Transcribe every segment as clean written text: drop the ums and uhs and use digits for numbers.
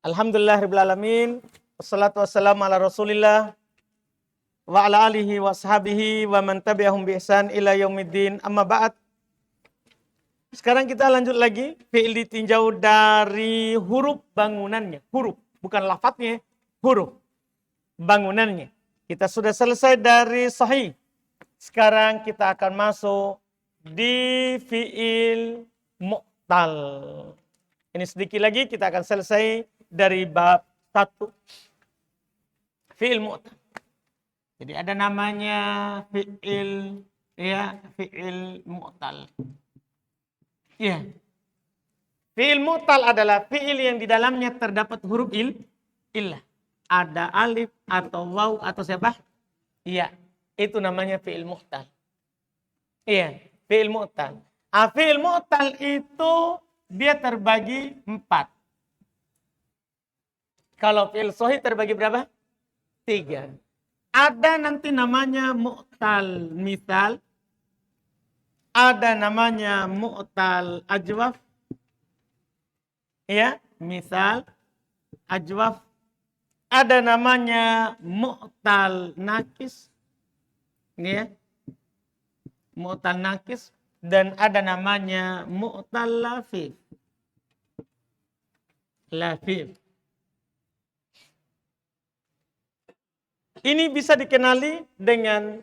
Alhamdulillahirabbil alamin. Wassalatu wassalamu ala Rasulillah wa ala alihi wa sahbihi wa man tabi'ahum bi ihsan ila yaumiddin. Amma ba'd. Sekarang kita lanjut lagi fi'il ditinjau dari huruf bangunannya. Huruf, bukan lafadznya, huruf bangunannya. Kita sudah selesai dari sahih. Sekarang kita akan masuk di fi'il mu'tal. Ini sedikit lagi kita akan selesai dari bab 1. Fi'il mu'tal. Jadi ada namanya fi'il mu'tal. Ya. Fi'il mu'tal adalah fi'il yang di dalamnya terdapat huruf illah. Ada alif atau waw atau siapa? Iya, itu namanya fi'il mu'tal. Iya, fi'il mu'tal. Fi'il mu'tal itu dia terbagi 4. Kalau fi'il sahih terbagi berapa? 3. Ada nanti namanya mu'tal misal. Ada namanya mu'tal ajwaf. Ya, misal ajwaf. Ada namanya mu'tal nakis. Ya. Mu'tal nakis. Dan ada namanya mu'tal lafif. Lafif. Ini bisa dikenali dengan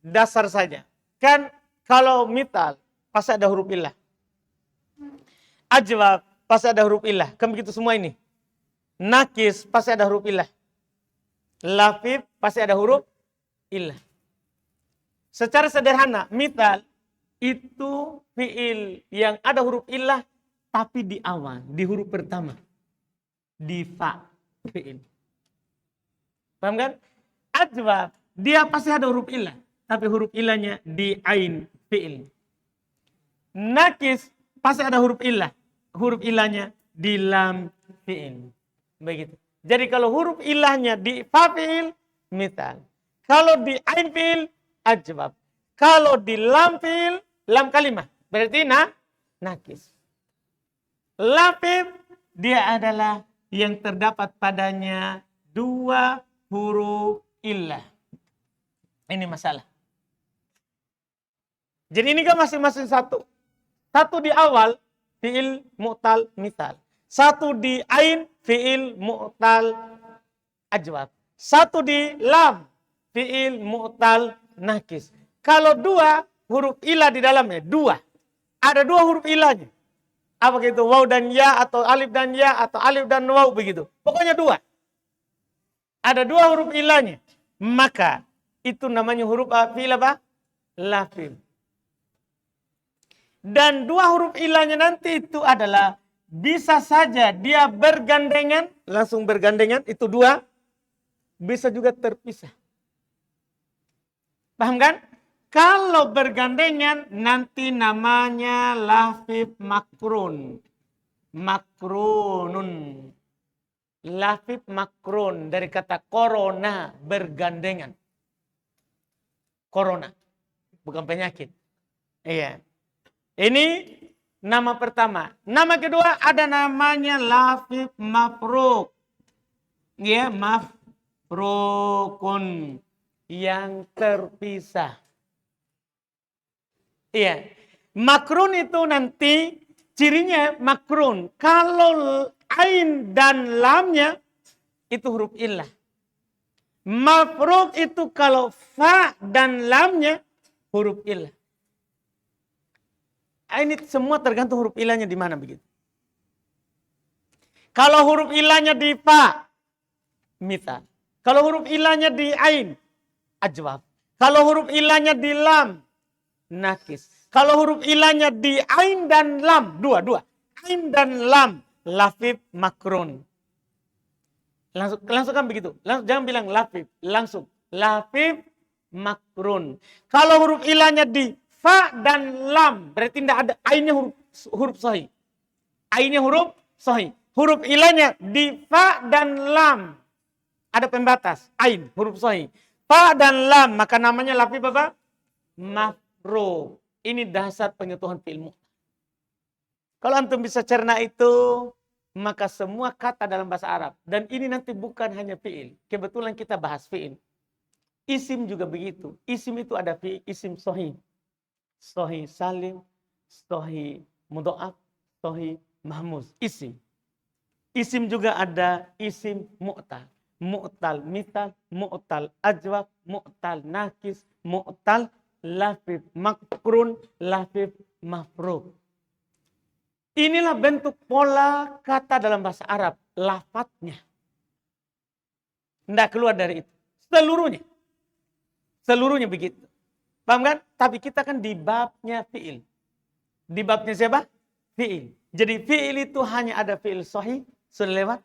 dasar saja. Kan kalau mital pasti ada huruf illah. Ajwab pasti ada huruf illah. Kan begitu semua ini. Nakis pasti ada huruf illah. Lafif pasti ada huruf illah. Secara sederhana, mital itu fi'il yang ada huruf illah tapi di awal, di huruf pertama. Di fa fi'il. Paham kan? Ajwab, dia pasti ada huruf illah, tapi huruf illahnya di ain fi'il. Nakis pasti ada huruf illah, huruf illahnya di lam fi'il. Begitu. Jadi kalau huruf illahnya di fa fi'il, misal. Kalau di ain fi'il, ajwab. Kalau di lam fi'il, lam kalimah. Berarti nakis. Lafif, dia adalah yang terdapat padanya 2 huruf illah. Ini masalah. Jadi ini kan masing-masing satu. Satu di awal, fi'il mu'tal misal. Satu di ain, fi'il mu'tal ajwab. Satu di lam, fi'il mu'tal nakis. Kalau 2 huruf illah di dalamnya, 2. Ada 2 huruf illahnya. Apa gitu? Waw dan ya, atau alif dan ya, atau alif dan waw begitu. Pokoknya 2. Ada 2 huruf illahnya. Maka itu namanya huruf fi'il apa? Lafif. Dan 2 huruf illahnya nanti itu adalah bisa saja dia bergandengan, langsung bergandengan, itu 2. Bisa juga terpisah. Paham kan? Kalau bergandengan nanti namanya lafif makrun. Makrunun. Lafif makrun dari kata corona, bergandengan. Corona, bukan penyakit. Iya. Ini nama pertama. Nama kedua ada namanya lafif mafruk. Ya, mafrukun, yang terpisah. Iya. Makrun itu nanti cirinya makrun. Kalau ain dan lamnya itu huruf illah. Mafruk itu kalau fa dan lamnya huruf illah. Ini semua tergantung huruf illahnya di mana begitu. Kalau huruf illahnya di fa, misal. Kalau huruf illahnya di ain, ajwab. Kalau huruf illahnya di lam, nakis. Kalau huruf illahnya di ain dan lam, 2. Ain dan lam, lafif makrun. Langsung kan begitu. Jangan bilang lafif, langsung. Lafif makrun. Kalau huruf illahnya di fa dan lam, berarti tidak ada ainnya huruf sahih. Ainnya huruf sahih. Huruf illahnya di fa dan lam. Ada pembatas, ain, huruf sahih. Fa dan lam, maka namanya lafif apa? Mafru. Ini dasar penyentuhan fi'il mu'tal. Kalau antum bisa cerna itu, maka semua kata dalam bahasa Arab. Dan ini nanti bukan hanya fi'il. Kebetulan kita bahas fi'il. Isim juga begitu. Isim itu ada isim sohi. Sohi salim, sohi mudha'af, sohi mahmuz. Isim. Isim juga ada isim mu'tal. Mu'tal mital, mu'tal ajwab, mu'tal nakis, mu'tal lafif makrun, lafif mafruq. Inilah bentuk pola kata dalam bahasa Arab. Lafadznya. Tidak keluar dari itu. Seluruhnya. Seluruhnya begitu. Paham kan? Tapi kita kan di babnya fi'il. Di babnya siapa? Fi'il. Jadi fi'il itu hanya ada fi'il sahih, sudah lewat.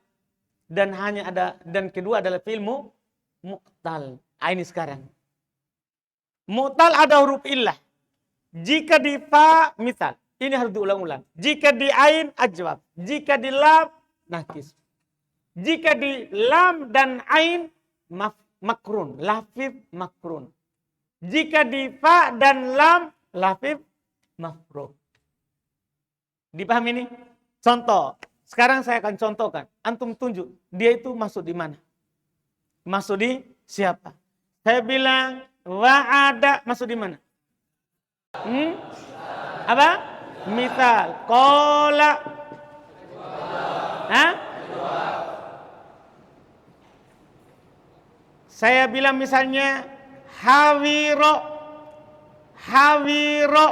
Dan hanya ada, dan kedua adalah fi'il mu'tal. Ini sekarang. Mu'tal ada huruf illah. Jika di fa, misal. Ini harus diulang-ulang. Jika di ain, ajwab. Jika di lam, nakis. Jika di lam dan ain, makrun. Lafif makrun. Jika di fa dan lam, lafif mafruq. Dipahami ini? Contoh. Sekarang saya akan contohkan. Antum tunjuk. Dia itu masuk di mana? Masuk di siapa? Saya bilang, wa'ada. Masuk di mana? Apa? Misal. Qala. Hah? Saya bilang misalnya, hawiro. Hawiro.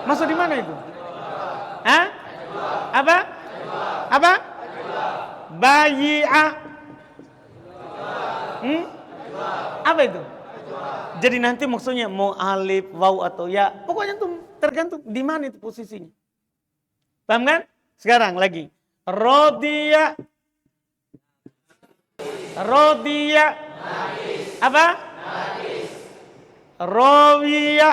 Masuk di mana itu? Hah? Apa? Apa? Bayi'a. Apa itu? Jadi nanti maksudnya mau alif, waw atau ya. Pokoknya itu tergantung di mana itu posisinya. Paham kan? Sekarang lagi. Rodiya. Rodiya. Apa? Rowiya.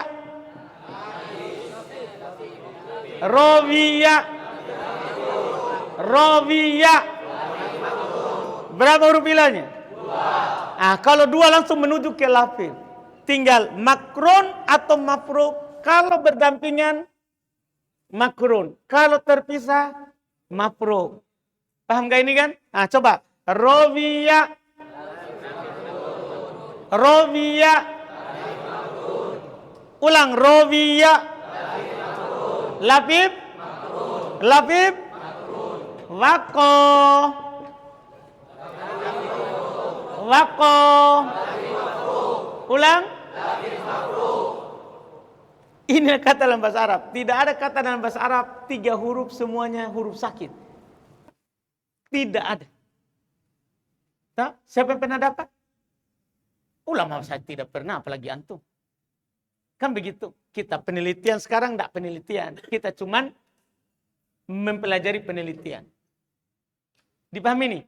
Rowiya. Rowiya. Berapa huruf ilahnya? Nah, kalau dua langsung menuju ke lafil. Tinggal makrun atau mafruq. Kalau berdampingan makrun. Kalau terpisah mafruq. Paham gak ini kan? Nah, coba. Rowiya. Rowiya. Ulang. Rowiya. Lafif. Lafif. Wako. Wako. Ulang. Ini kata dalam bahasa Arab. Tidak ada kata dalam bahasa Arab 3 huruf semuanya huruf sakit. Tidak ada. Nah, siapa yang pernah dapat? Ulama saya tidak pernah, apalagi antum. Kan begitu. Kita penelitian sekarang tidak penelitian. Kita cuman mempelajari penelitian. Dipahami ini?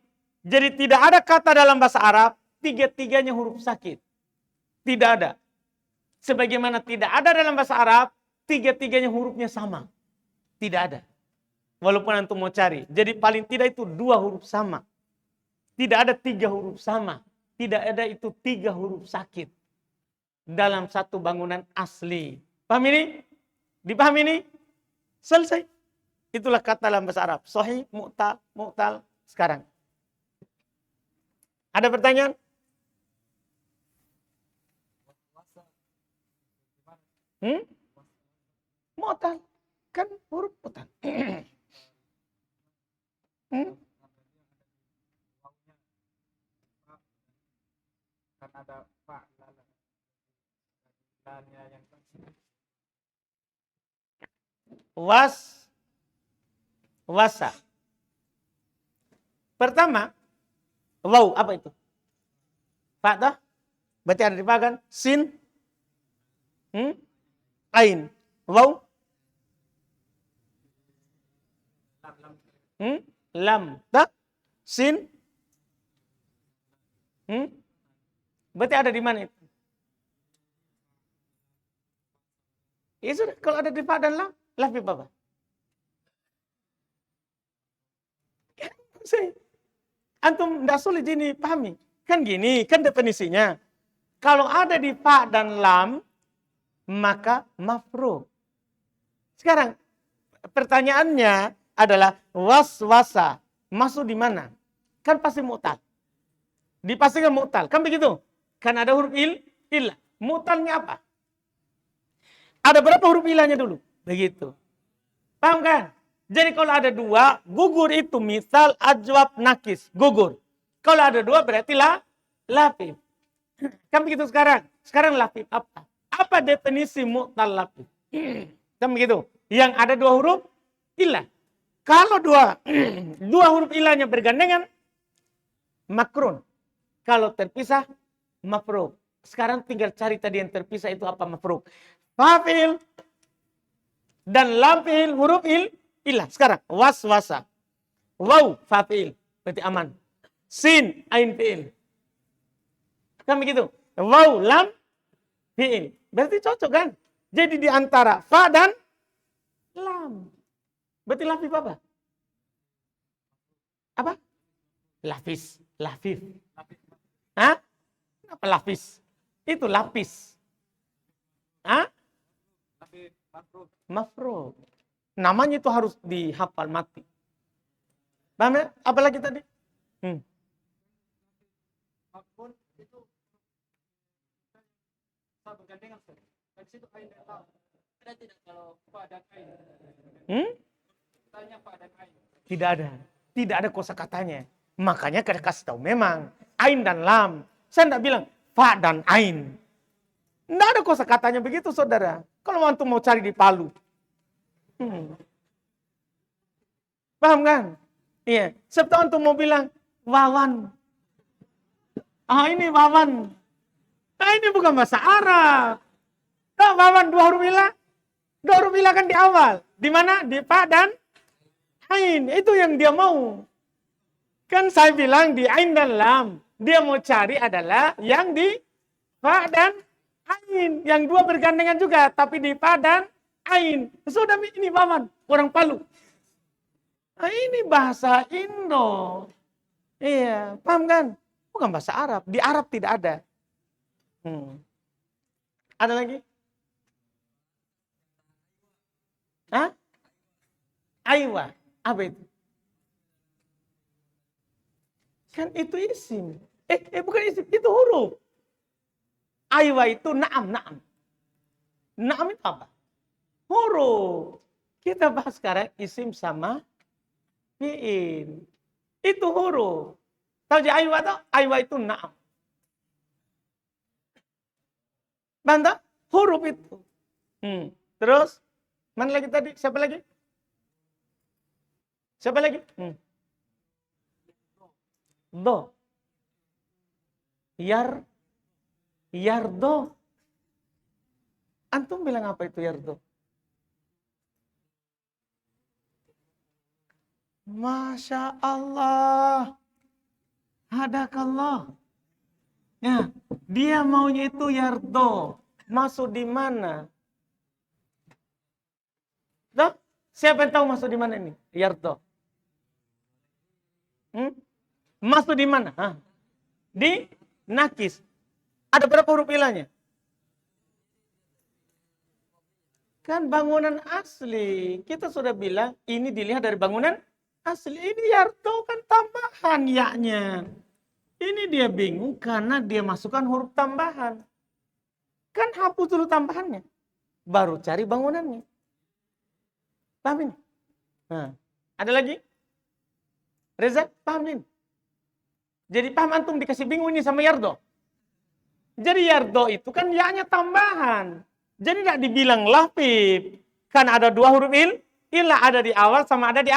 Jadi tidak ada kata dalam bahasa Arab 3-3-nya huruf sakit. Tidak ada. Sebagaimana tidak ada dalam bahasa Arab 3-3-nya hurufnya sama. Tidak ada. Walaupun antum mau cari. Jadi paling tidak itu 2 huruf sama. Tidak ada 3 huruf sama. Tidak ada itu 3 huruf sakit. Dalam satu bangunan asli. Paham ini? Dipahami ini? Selesai. Itulah kata dalam bahasa Arab. Sahih, mu'tal, mu'tal. Sekarang. Ada pertanyaan? Mu'tal. Kan huruf mu'tal. Kan ada fa lalanya yang Wasa. Pertama, waw, apa itu? Fa toh? Berarti ada di fa kan? Sin. Ain. Waw. Lam. Tak? Sin. Berarti ada di mana itu? Ya sudah, kalau ada di fa dan lam, lafif apa? Antum tidak sulit ini pahami. Kan gini, kan definisinya. Kalau ada di fa dan lam, maka mafruq. Sekarang pertanyaannya, adalah waswasa. Masuk di mana? Kan pasti mu'tal. Dipastikan mu'tal. Kan begitu? Kan ada huruf illah. Mu'talnya apa? Ada berapa huruf ilahnya dulu? Begitu. Paham kan? Jadi kalau ada dua, gugur itu misal ajwab nakis. Gugur. Kalau ada dua berarti lafif. Kan begitu sekarang? Sekarang lafif apa? Apa definisi mu'tal lafif? Kan begitu? Yang ada dua huruf ilah. Kalau dua huruf ilahnya bergandengan, makrun. Kalau terpisah, mafruk. Sekarang tinggal cari tadi yang terpisah itu apa mafruk. Fa'il dan lam fi'il huruf ilah. Sekarang waswasa. Waw fa'il berarti aman. Sin ain fi'il. Kan begitu? Waw lam fi'il. Berarti cocok kan? Jadi di antara fa dan lam. Berarti lafif apa? Apa? Lafis. Lafif. Hah? Apa lafis? Itu lapis. Hah? Mafruk. Namanya itu harus dihafal mati. Paham ya? Apalagi tadi? Mafruk itu bergandengan. Dari situ ain dan lam. Ada tidak kalau fa dan ain? Tanya fa dan ain. Tidak ada. Tidak ada kosakatanya. Makanya kita kasih tahu memang ain dan lam. Saya tidak bilang fa dan ain. Tidak ada kosakatanya begitu, saudara. Kalau antum mau cari di Palu. Paham kan? Iya. Sebab antum mau bilang wawan. Ini wawan. Nah, ini bukan bahasa Arab. Nah, wawan dua huruf ilah. Dua huruf ilah kan di awal. Di mana? Di fa dan ain. Itu yang dia mau. Kan saya bilang di ain dan lam. Dia mau cari adalah yang di fa dan ain. Yang dua bergandengan juga. Tapi di fa dan ain. Sudah ini wawan. Orang Palu. Nah, ini bahasa Indo. Iya. Paham kan? Bukan bahasa Arab. Di Arab tidak ada. Ada lagi? Hah? Aywa. Apa itu? Kan itu isim. Bukan isim. Itu huruf. Aywa itu na'am. Na'am itu apa? Huruf. Kita bahas sekarang isim sama fi'il. Itu huruf. Tahu je aywa itu? Aywa itu na'am. Bantah? Huruf itu. Terus? Mana lagi tadi? Siapa lagi? Siapa lagi? Do. Yardo. Antum bilang apa itu yardo? Masya Allah. Hadakallah. Ya, dia maunya itu yardo. Masuk di mana? Tuh, siapa yang tahu masuk di mana ini? Yardo. Masuk di mana? Di nakis. Ada berapa huruf ilahnya? Kan bangunan asli. Kita sudah bilang ini dilihat dari bangunan asli. Ini yardo kan tambahan yaknya. Ini dia bingung karena dia masukkan huruf tambahan. Kan hapus dulu tambahannya. Baru cari bangunannya. Paham ini? Ada lagi? Reza, paham ini? Jadi paham antum dikasih bingung ini sama yardo. Jadi yardo itu kan yaknya tambahan. Jadi tidak dibilang lafif. Kan ada dua huruf ilah ada di awal sama ada di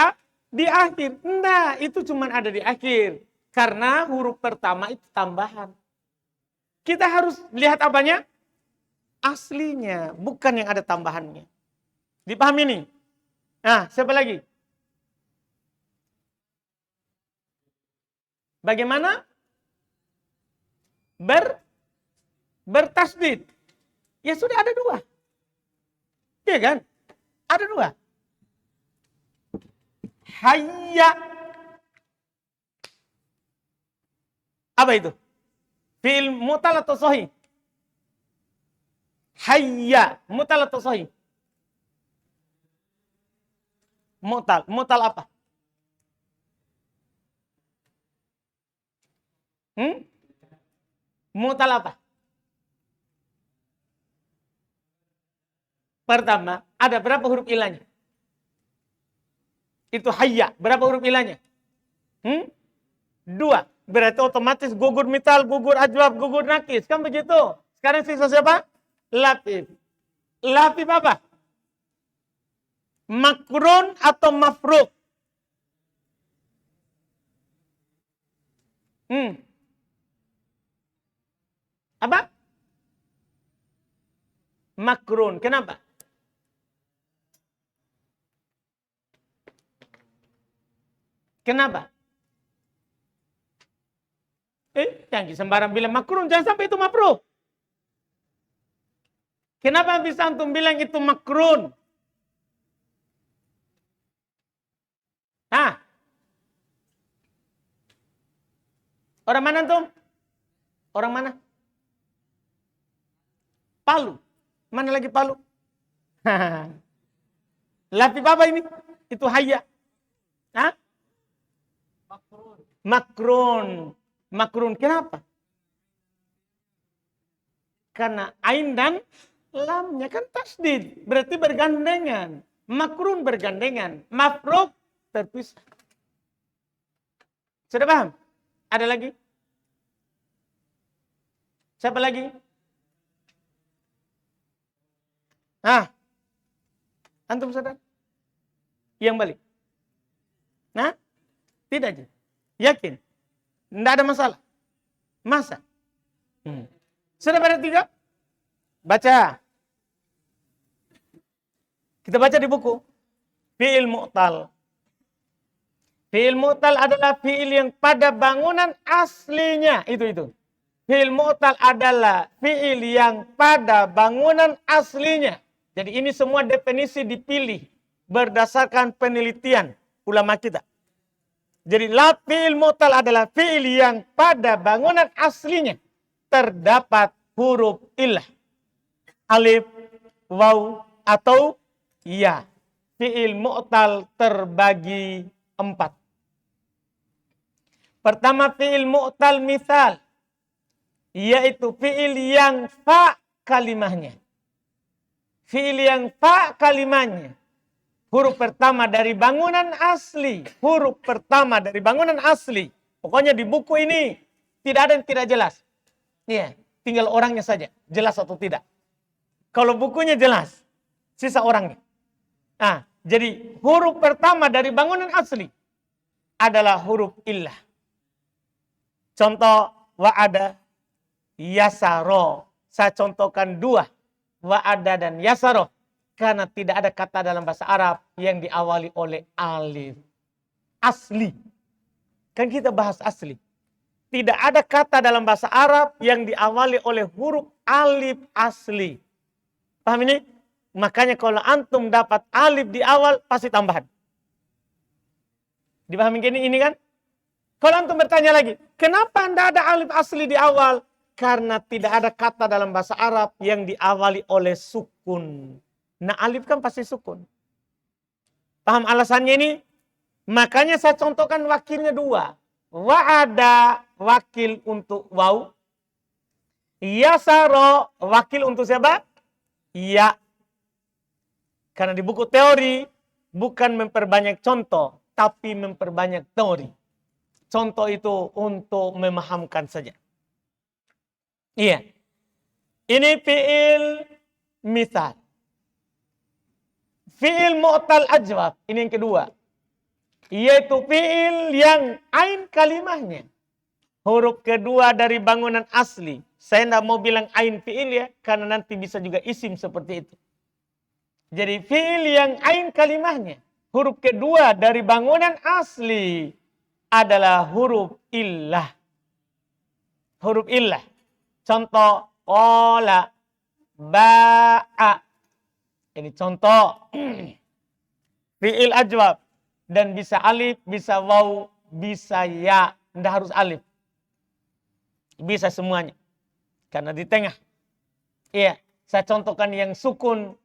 akhir. Nah, itu cuma ada di akhir. Karena huruf pertama itu tambahan. Kita harus lihat apanya? Aslinya, bukan yang ada tambahannya. Dipahami ini? Nah, siapa lagi? Bagaimana? Bertasdid. Ya sudah ada dua. Iya kan? Ada dua. Hayya. Apa itu? Fi'il mutal atau sahih? Hayya. Mutal atau sahih? Mu'tal. Mu'tal apa? Mu'tal apa? Pertama, ada berapa huruf ilahnya? Itu hayya. Berapa huruf ilahnya? 2. Berarti otomatis gugur mital, gugur ajwab, gugur nakis. Kan begitu? Sekarang sisa siapa? Latif. Latif apa? Makrun atau mafruk? Apa? Makrun. Kenapa? Kenapa? Jangan sembarang bilang makrun. Jangan sampai itu mafruk. Kenapa bisa antum bilang itu makrun? Orang mana antum? Orang mana? Palu. Mana lagi Palu? Latif apa ini? Itu hayya. Makrun. Makrun. Kenapa? Karena ain dan lamnya kan tasdid. Berarti bergandengan. Makrun bergandengan. Mafruk terpisah. Sudah paham? Ada lagi? Siapa lagi? Antum sadar? Yang balik? Tidak aja. Yakin? Tidak ada masalah? Masa? Sudah pada tiga? Baca. Kita baca di buku. Fi'il mu'tal. Fi'il mu'tal adalah fi'il yang pada bangunan aslinya. Itu. Fi'il mu'tal adalah fi'il yang pada bangunan aslinya. Jadi ini semua definisi dipilih berdasarkan penelitian ulama kita. Jadi fi'il mu'tal adalah fi'il yang pada bangunan aslinya terdapat huruf illah. Alif, waw, atau ya. Fi'il mu'tal terbagi 4. Pertama fi'il mu'tal misal. Yaitu fi'il yang fa kalimahnya. Fi'il yang fa kalimahnya. Huruf pertama dari bangunan asli. Huruf pertama dari bangunan asli. Pokoknya di buku ini tidak ada yang tidak jelas. Iya, tinggal orangnya saja. Jelas atau tidak. Kalau bukunya jelas, sisa orangnya. Jadi huruf pertama dari bangunan asli adalah huruf illah. Contoh wa'ada, yasaro. Saya contohkan 2. Wa'ada dan yasaro. Karena tidak ada kata dalam bahasa Arab yang diawali oleh alif. Asli. Kan kita bahas asli. Tidak ada kata dalam bahasa Arab yang diawali oleh huruf alif asli. Paham ini? Makanya kalau antum dapat alif di awal, pasti tambahan. Dipahami ini kan? Kalau antum bertanya lagi, kenapa tidak ada alif asli di awal? Karena tidak ada kata dalam bahasa Arab yang diawali oleh sukun. Nah alif kan pasti sukun. Paham alasannya ini? Makanya saya contohkan wakilnya 2. Wa'ada wakil untuk waw. Yasaro wakil untuk siapa? Ya. Karena di buku teori bukan memperbanyak contoh, tapi memperbanyak teori. Contoh itu untuk memahamkan saja. Iya. Ini fi'il misal. Fi'il mu'tal ajwab. Ini yang kedua. Yaitu fi'il yang ain kalimahnya. Huruf kedua dari bangunan asli. Saya tidak mau bilang ain fi'il ya. Karena nanti bisa juga isim seperti itu. Jadi fi'il yang ain kalimahnya. Huruf kedua dari bangunan asli adalah huruf illah. Huruf illah. Contoh, qala, ba'a. Ini contoh. Fi'il ajwab. Dan bisa alif, bisa waw, bisa ya. Tidak harus alif. Bisa semuanya. Karena di tengah. Iya, saya contohkan yang sukun.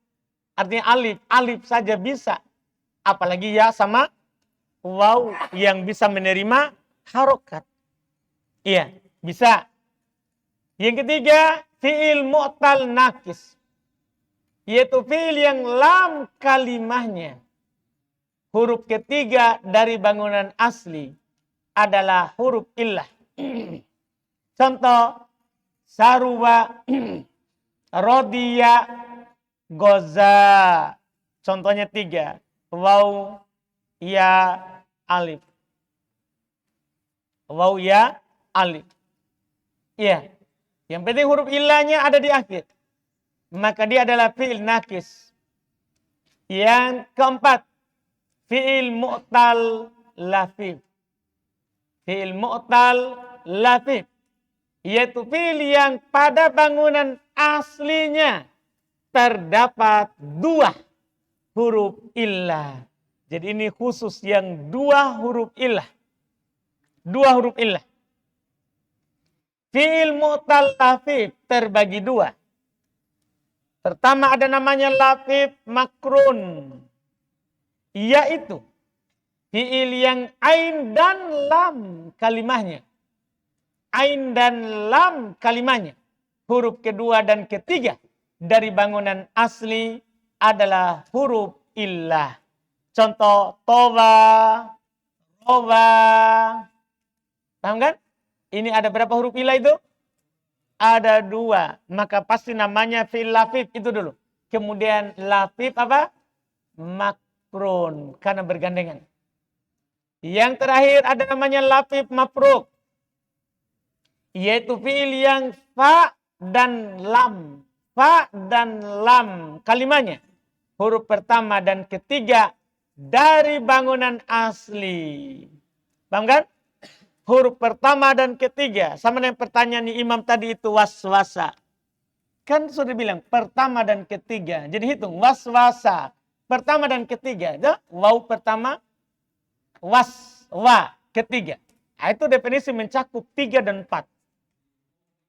Artinya alif. Alif saja bisa. Apalagi ya sama waw yang bisa menerima harokat. Iya, bisa. Yang ketiga, fi'il mu'tal nakis. Yaitu fi'il yang lam kalimahnya. Huruf ketiga dari bangunan asli adalah huruf illah. Contoh, saruwa, rodiya, goza. Contohnya 3. Waw, ya, alif. Waw, ya, alif. Iya. Yang penting huruf illahnya ada di akhir. Maka dia adalah fi'il nakis. Yang keempat, fi'il mu'tal lafif. Fi'il mu'tal lafif. Yaitu fi'il yang pada bangunan aslinya terdapat 2 huruf illah. Jadi ini khusus yang 2 huruf illah. 2 huruf illah. Fi'il mu'tal lafif terbagi 2. Pertama ada namanya lafif makrun. Yaitu fi'il yang ain dan lam kalimahnya. Ain dan lam kalimahnya. Huruf kedua dan ketiga dari bangunan asli adalah huruf illah. Contoh, toba, roba. Paham kan? Ini ada berapa huruf illah itu? Ada 2. Maka pasti namanya fi'il lafif itu dulu. Kemudian lafif apa? Makrun. Karena bergandengan. Yang terakhir ada namanya lafif mafruk. Yaitu fi'il yang fa dan lam. Fa dan lam kalimahnya. Huruf pertama dan ketiga dari bangunan asli. Paham kan? Huruf pertama dan ketiga. Sama dengan pertanyaan imam tadi itu waswasa. Kan sudah bilang pertama dan ketiga. Jadi hitung waswasa. Pertama dan ketiga. Waw pertama. Waswa ketiga. Nah, itu definisi mencakup 3 dan 4.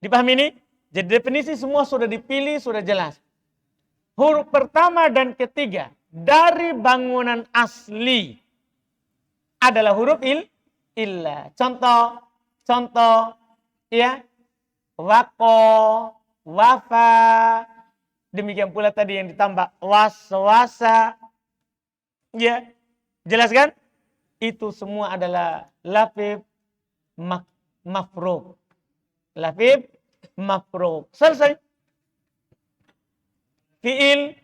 Dipahami ini? Jadi definisi semua sudah dipilih, sudah jelas. Huruf pertama dan ketiga dari bangunan asli adalah huruf illah. Contoh, ya, wako, wafa. Demikian pula tadi yang ditambah waswasa. Ya, jelas kan? Itu semua adalah lafif mafruk. Lafif mafruk. Selesai. Fi'il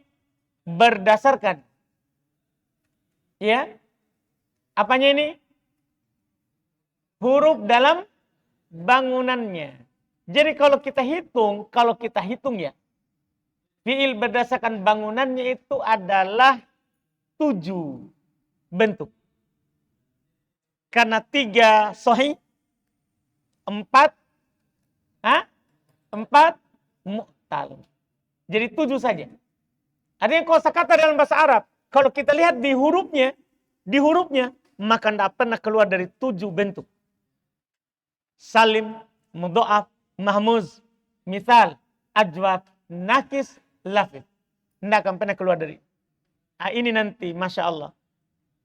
berdasarkan. Ya. Apanya ini? Huruf dalam bangunannya. Jadi kalau kita hitung ya. Fi'il berdasarkan bangunannya itu adalah 7 bentuk. Karena 3 sahih, 4 mu'tal. Jadi 7 saja. Ada yang kosakata dalam bahasa Arab. Kalau kita lihat di hurufnya, maka tidak pernah keluar dari 7 bentuk. Salim, mudha'af, mahmuz, misal, ajwab, nakis, lafif. Tidak akan pernah keluar dari. Nah, ini nanti, Masya Allah.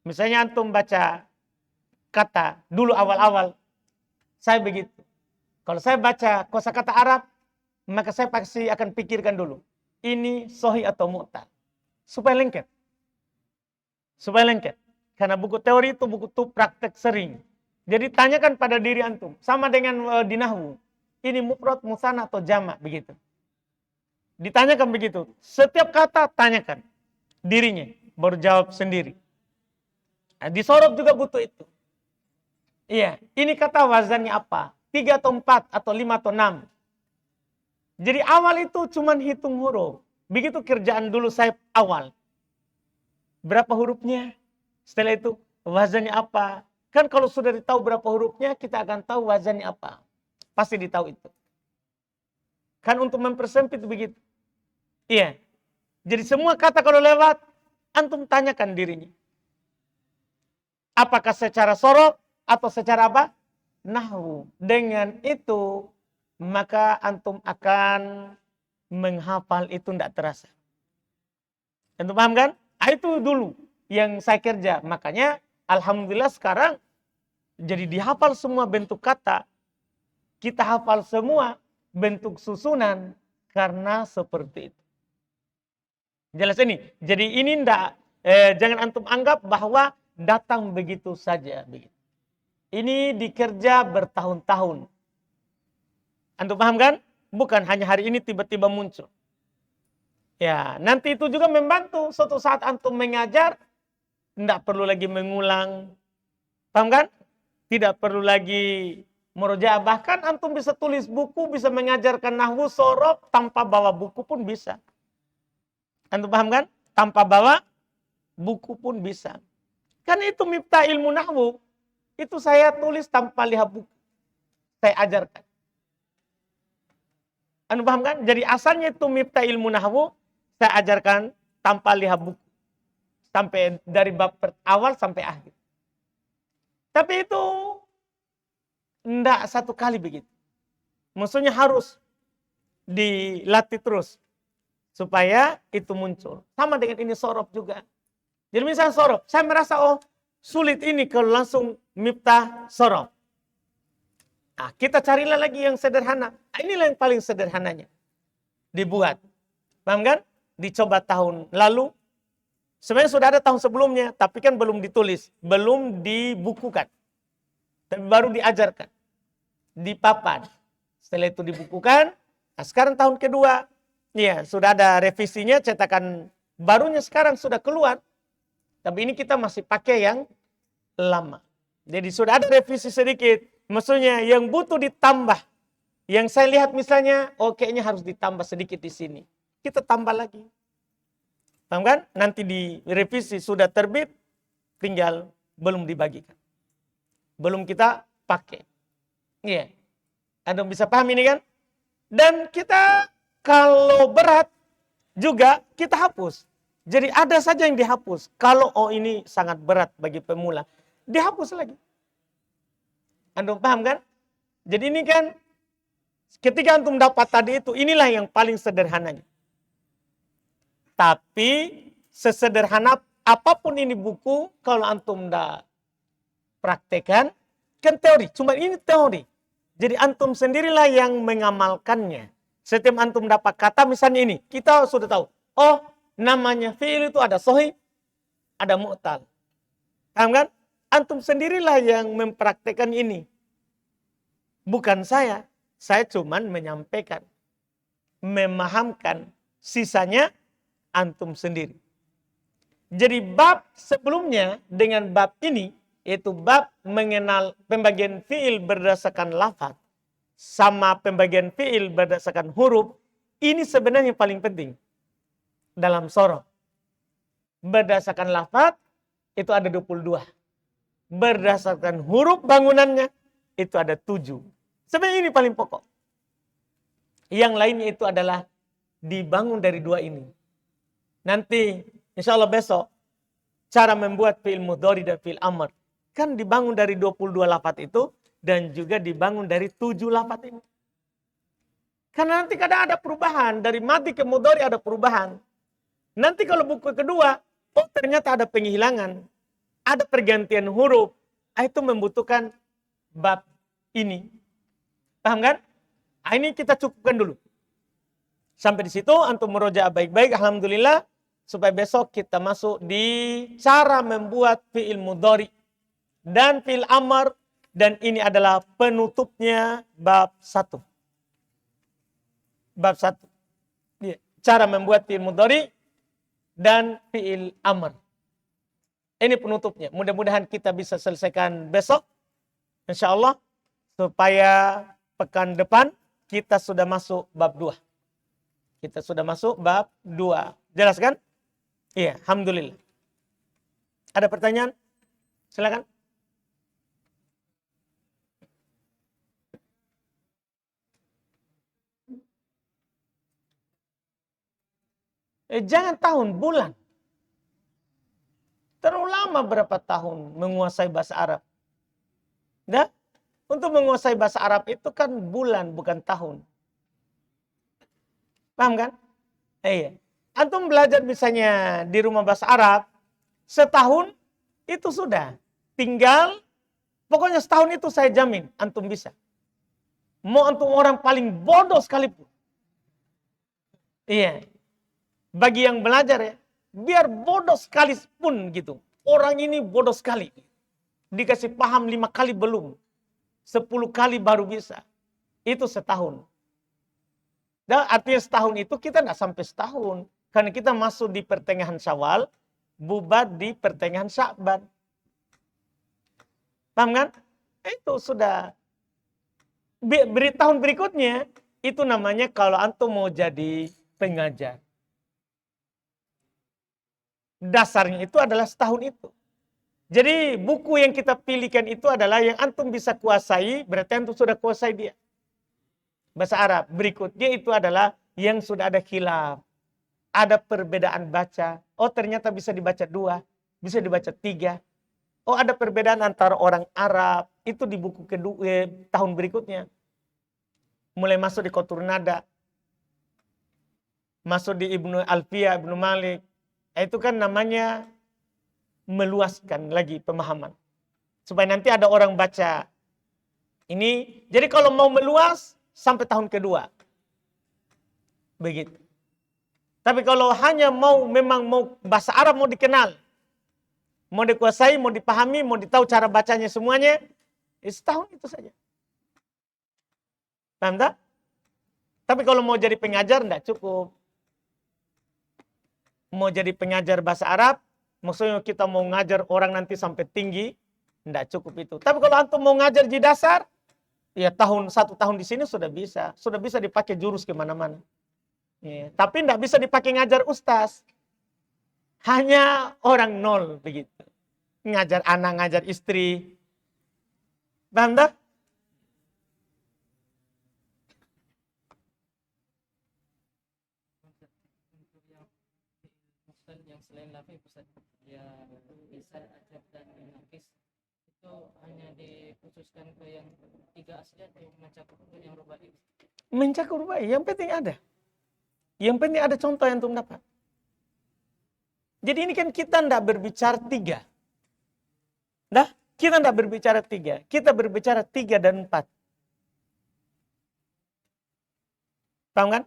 Misalnya antum baca kata dulu awal-awal, saya begitu. Kalau saya baca kosakata Arab, maka saya pasti akan pikirkan dulu. Ini sahih atau mu'tal. Supaya lengket. Karena buku teori itu buku praktek sering. Jadi tanyakan pada diri antum. Sama dengan di nahwu. Ini mufrad, musanna atau jamak begitu. Ditanyakan begitu. Setiap kata tanyakan dirinya. Baru jawab sendiri. Nah, di sorab juga butuh itu. Iya, ini kata wazannya apa? 3 atau 4 atau 5 atau 6. Jadi awal itu cuma hitung huruf. Begitu kerjaan dulu saya awal. Berapa hurufnya? Setelah itu wazannya apa? Kan kalau sudah ditahu berapa hurufnya, kita akan tahu wazannya apa. Pasti ditahu itu. Kan untuk mempersempit begitu. Iya. Jadi semua kata kalau lewat, antum tanyakan dirinya. Apakah secara sorok atau secara apa? Nahwu. Dengan itu, maka antum akan menghafal itu tidak terasa. Antum paham kan? Itu dulu. yang saya kerja. Makanya alhamdulillah sekarang jadi dihafal semua bentuk kata. Kita hafal semua bentuk susunan karena seperti itu. Jelas ini. Jadi ini jangan antum anggap bahwa datang begitu saja. Begitu. Ini dikerja bertahun-tahun. Antum paham kan? Bukan hanya hari ini tiba-tiba muncul. Ya, nanti itu juga membantu. Suatu saat antum mengajar, tidak perlu lagi mengulang. Paham kan? Tidak perlu lagi murojaah. Bahkan antum bisa tulis buku, bisa mengajarkan nahwu sorof tanpa bawa buku pun bisa. Antum paham kan? Tanpa bawa buku pun bisa. Kan itu Miftah Ilmu Nahwu. Itu saya tulis tanpa lihat buku. Saya ajarkan. Antum paham kan? Jadi asalnya itu Miftah Ilmu Nahwu, saya ajarkan tanpa lihat buku. Sampai dari bab awal sampai akhir. Tapi itu tidak satu kali begitu. Maksudnya harus dilatih terus. Supaya itu muncul. Sama dengan ini sorof juga. Jadi misalnya sorof. Saya merasa sulit ini kalau langsung miftah sorof. Nah, kita carilah lagi yang sederhana. Inilah yang paling sederhananya. Dibuat. Paham kan? Dicoba tahun lalu. Sebenarnya sudah ada tahun sebelumnya, tapi kan belum ditulis, belum dibukukan. Tapi baru diajarkan. Dipapan. Setelah itu dibukukan, nah sekarang tahun kedua, ya sudah ada revisinya, cetakan barunya sekarang sudah keluar. Tapi ini kita masih pakai yang lama. Jadi sudah ada revisi sedikit, maksudnya yang butuh ditambah. Yang saya lihat misalnya, kayaknya harus ditambah sedikit di sini. Kita tambah lagi. Paham kan? Nanti di revisi sudah terbit, tinggal belum dibagikan. Belum kita pakai. Iya. Anda bisa paham ini kan? Dan kita kalau berat juga kita hapus. Jadi ada saja yang dihapus. Kalau ini sangat berat bagi pemula, dihapus lagi. Anda paham kan? Jadi ini kan ketika antum dapat tadi itu, inilah yang paling sederhananya. Tapi sesederhana apapun ini buku, kalau antum tidak praktekan, kan teori. Cuma ini teori. Jadi antum sendirilah yang mengamalkannya. Setiap antum dapat kata misalnya ini, kita sudah tahu. Namanya fi'il itu ada sahih, ada mu'tal. Paham kan? Antum sendirilah yang mempraktekan ini. Bukan saya. Saya cuma menyampaikan. Memahamkan. Sisanya antum sendiri. Jadi bab sebelumnya dengan bab ini, yaitu bab mengenal pembagian fi'il berdasarkan lafaz sama pembagian fi'il berdasarkan huruf, ini sebenarnya yang paling penting dalam sorof. Berdasarkan lafaz itu ada 22. Berdasarkan huruf bangunannya itu ada 7. Sebenarnya ini paling pokok. Yang lainnya itu adalah dibangun dari dua ini. Nanti insya Allah besok cara membuat fi'il mudhari dan fi'il amr kan dibangun dari 22 lafaz itu dan juga dibangun dari 7 lafaz ini. Karena nanti kadang ada perubahan dari madi ke mudhari, ada perubahan. Nanti kalau buku kedua, ternyata ada penghilangan, ada pergantian huruf, itu membutuhkan bab ini. Paham kan? Ini kita cukupkan dulu. Sampai di situ antum murojaah baik-baik, alhamdulillah. Supaya besok kita masuk di cara membuat fi'il mudhari dan fi'il amr. Dan ini adalah penutupnya bab 1. Bab 1. Cara membuat fi'il mudhari dan fi'il amr. Ini penutupnya. Mudah-mudahan kita bisa selesaikan besok. Insya Allah. Supaya pekan depan kita sudah masuk bab 2. Kita sudah masuk bab 2. Jelas kan? Iya, alhamdulillah. Ada pertanyaan? Silakan. Jangan tahun, bulan. Terlalu lama berapa tahun menguasai bahasa Arab. Nah, untuk menguasai bahasa Arab itu kan bulan, bukan tahun. Paham kan? Iya. Antum belajar misalnya di rumah bahasa Arab, setahun itu sudah. Tinggal, pokoknya setahun itu saya jamin, antum bisa. Mau antum orang paling bodoh sekalipun. Iya. Bagi yang belajar ya, biar bodoh sekali pun gitu. Orang ini bodoh sekali. Dikasih paham 5 kali belum. 10 kali baru bisa. Itu setahun. Dan artinya setahun itu kita nggak sampai setahun. Karena kita masuk di pertengahan Syawal, bubar di pertengahan Sya'ban. Paham kan? Itu sudah. Tahun berikutnya, itu namanya kalau antum mau jadi pengajar. Dasarnya itu adalah setahun itu. Jadi buku yang kita pilihkan itu adalah yang antum bisa kuasai, berarti antum sudah kuasai dia. Bahasa Arab. Berikutnya itu adalah yang sudah ada khilaf. Ada perbedaan baca. Oh ternyata bisa dibaca 2, bisa dibaca 3. Oh ada perbedaan antara orang Arab. Itu di buku kedua tahun berikutnya. Mulai masuk di Qatur Nada. Masuk di Ibnu Alfiyah, Ibnu Malik. Itu kan namanya meluaskan lagi pemahaman. Supaya nanti ada orang baca ini. Jadi kalau mau meluas sampai tahun kedua. Begitu. Tapi kalau hanya memang mau bahasa Arab mau dikenal. Mau dikuasai, mau dipahami, mau ditahu cara bacanya semuanya. Setahun itu saja. Paham tak? Tapi kalau mau jadi pengajar enggak cukup. Mau jadi pengajar bahasa Arab, maksudnya kita mau ngajar orang nanti sampai tinggi, enggak cukup itu. Tapi kalau antum mau ngajar di dasar, ya 1 tahun di sini sudah bisa dipakai jurus kemana-mana. Ya, tapi enggak bisa dipakai ngajar ustaz. Hanya orang 0 begitu. Ngajar anak, ngajar istri. Paham tak? Yang selain lafaz Ustaz, ya lisan, adab dan nakis itu hanya dikhususkan ke yang 3 asli atau mencakup ke yang rubai? Mencakup rubai, yang penting ada. Yang penting ada contoh yang antum dapat. Jadi ini kan kita tidak berbicara 3. Nah, kita tidak berbicara 3. Kita berbicara 3 dan 4. Paham kan?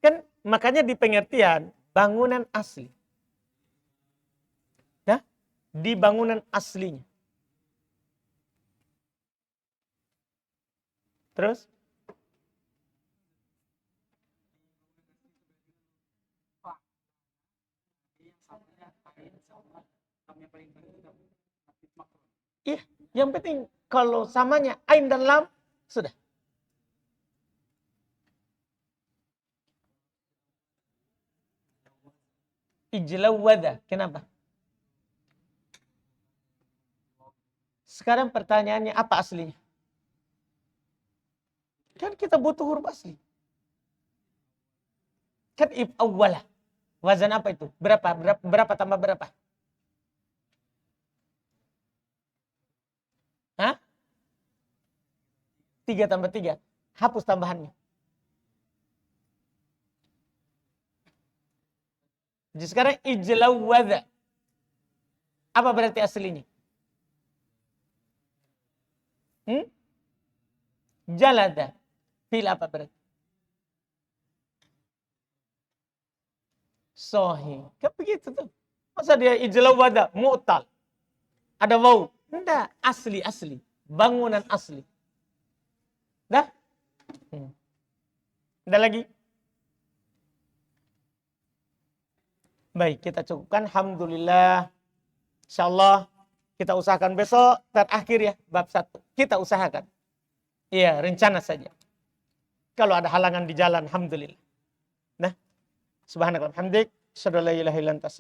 Kan makanya di pengertian bangunan asli. Nah, di bangunan aslinya. Terus? Iya, yang penting kalau samanya ain dan lam sudah. Ijlawada. Kenapa? Sekarang pertanyaannya apa aslinya? Kan kita butuh huruf asli. Kan if awwalah. Wazan apa itu? Berapa tambah berapa? Hah? 3 tambah 3. Hapus tambahannya. Jadi sekarang ijlawada. Apa berarti aslinya? Jalada. Fil apa berarti? Sahih. Kan begitu tuh. Masa dia ijlawada, mu'tal. Ada waw. Enggak, asli. Bangunan asli. Dah? Ada lagi? Baik, kita cukupkan. Alhamdulillah. InsyaAllah kita usahakan besok terakhir ya, bab 1. Kita usahakan. Iya, rencana saja. Kalau ada halangan di jalan, alhamdulillah. Nah, subhanakallah hamdik, asyhadu an la ilaha illa anta